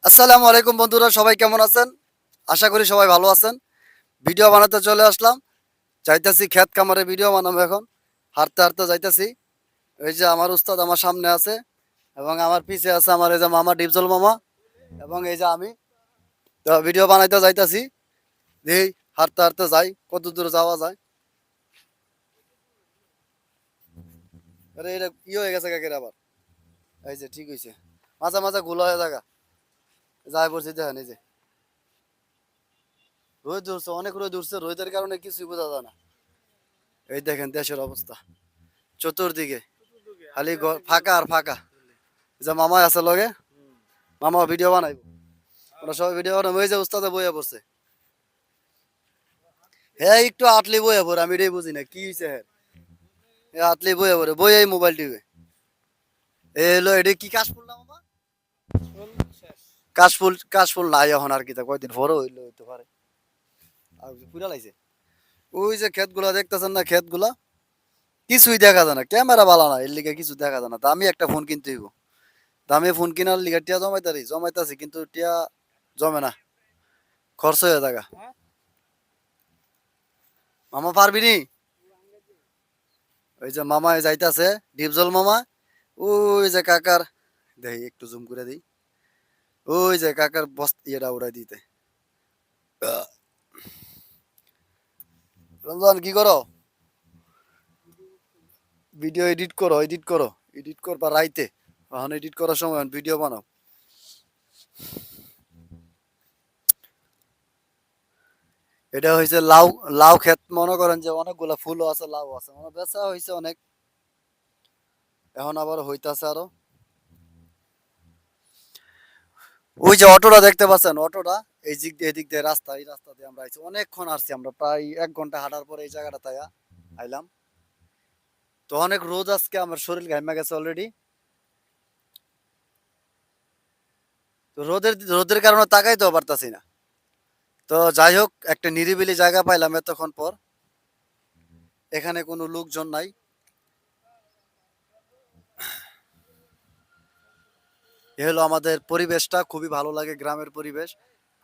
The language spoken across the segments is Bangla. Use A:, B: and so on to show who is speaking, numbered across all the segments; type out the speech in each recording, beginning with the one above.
A: আসসালামু আলাইকুম বন্ধুরা, সবাই কেমন আছেন? আশা করি সবাই ভালো আছেন। ভিডিও বানাতে চলে আসলাম। যাইতাছি ক্ষেত খামারে ভিডিও বানাবো এখন। হাঁটতে হাঁটতে যাইতাছি। এই যে আমার উস্তাদ আমার সামনে আছে এবং আমার পিছে আছে আমার এই যে মামা ডিপজল মামা এবং এই যে আমি। তো ভিডিও বানাইতে যাইতাছি। দেখি হাঁটতে হাঁটতে যাই কত দূর যাওয়া যায়। আরে এটা হয়ে গেছে কাকের আবার। এই যে ঠিক হয়েছে। মাঝে মাঝে গুলো হয়ে জায়গা যাই পড়ছি দেখেন এই যে রোদ উঠছে, অনেক রোদ উঠছে, রোদের কারণে কিছুই বোঝা যায় না। এই দেখেন দেশের অবস্থা চতুর্দিকে খালি ফাঁকা আর ফাঁকা। যে মামা আছে লগে, মামা ভিডিও বানাইব, ওরা সবাই ভিডিও বানাবো। ওই যে উস্তাদে বইয়া পড়ছে, হ্যাঁ একটু আটলি বইয়া পড়ে, আমি এটাই বুঝি না কি হয়েছে। হ্যাঁ আটলি বইয়া পড়ে, বই এই মোবাইল টিপে। এ হলো এটা কি কাশফুল না মামা? কাশফুল কাশফুল নাই এখন, আর কি তা কয়দিন বড় হইলো হইতে পারে। আর পুরা লাগছে। ওই যে ক্ষেত গুলা দেখতেছেন না, ক্ষেত গুলা কিছুই দেখা যায় না, ক্যামেরা ভালো না, এর লিগে কিছু দেখা যায় না। দামি একটা ফোন কিনতে হইব। দামি ফোন কিনার লিগে টিয়া জমাইতাছি কিন্তু টিয়া জমে না, খরচ হয়ে জায়গা। মামা পারবি নি? ওই যে মামা যাইতাছে, ডিপজল মামা। ওই যে কাকার, দেখি একটু জুম করে দিই। ওই যে কাকার ইয়েটা উড়াই দিতে। রমজান কি করো? ভিডিও এডিট করো, এডিট করবা রাইতে। এখন এডিট করার সময় ভিডিও বানাও। এটা হয়েছে লাউ, লাউ ক্ষেত। মনে করেন যে অনেকগুলা ফুলও আছে, লাউ আছে, মানে বেচা হয়েছে অনেক, এখন আবার হইতাছে আরো। ওই যে অটোটা দেখতে পাচ্ছেন, অটোটা এই দিক দিয়ে, এদিক দিয়ে রাস্তা, এই রাস্তা দিয়ে আমরা আইছি, অনেকক্ষণ আসছি আমরা, প্রায় 1 ঘন্টা হাঁটার পরে এই জায়গাটা তাই আইলাম। তো অনেক রোদ আজকে, আমার শরীর ঘাইমা গেছে অলরেডি। তো রোদের কারণে তাকাইতেও পারতাছি না। তো যাই হোক, একটা নিরিবিলি জায়গা পাইলাম এতক্ষণ পর। এখানে কোনো লোকজন নাই। এ হলো আমাদের পরিবেশটা, খুবই ভালো লাগে, গ্রামের পরিবেশ।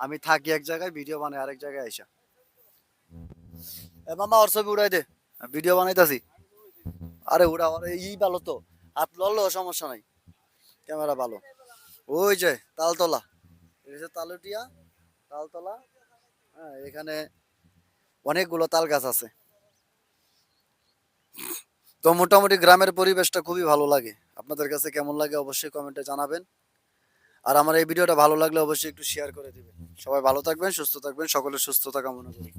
A: আমি থাকি এক জায়গায়, ভিডিও বানাই আরেক জায়গায় আইসা। এ মামা ওর ছবি উড়াই দে, ভিডিও বানাইতাছি। আরে উড়া, আরে ভালো তো, হাত লড়লেও সমস্যা নাই, ক্যামেরা ভালো। ওই যে তালতলা, এই যে তালুটিয়া, তালতলা। হ্যাঁ এখানে অনেকগুলো তাল গাছ আছে। তো মোটামুটি গ্রামের পরিবেশটা খুবই ভালো লাগে। আপনাদের কাছে কেমন লাগে অবশ্যই কমেন্টে জানাবেন। আর আমার এই ভিডিওটা ভালো লাগলে অবশ্যই একটু শেয়ার করে দিবেন। সবাই ভালো থাকবেন, সুস্থ থাকবেন, সকলের সুস্থতা কামনা করি।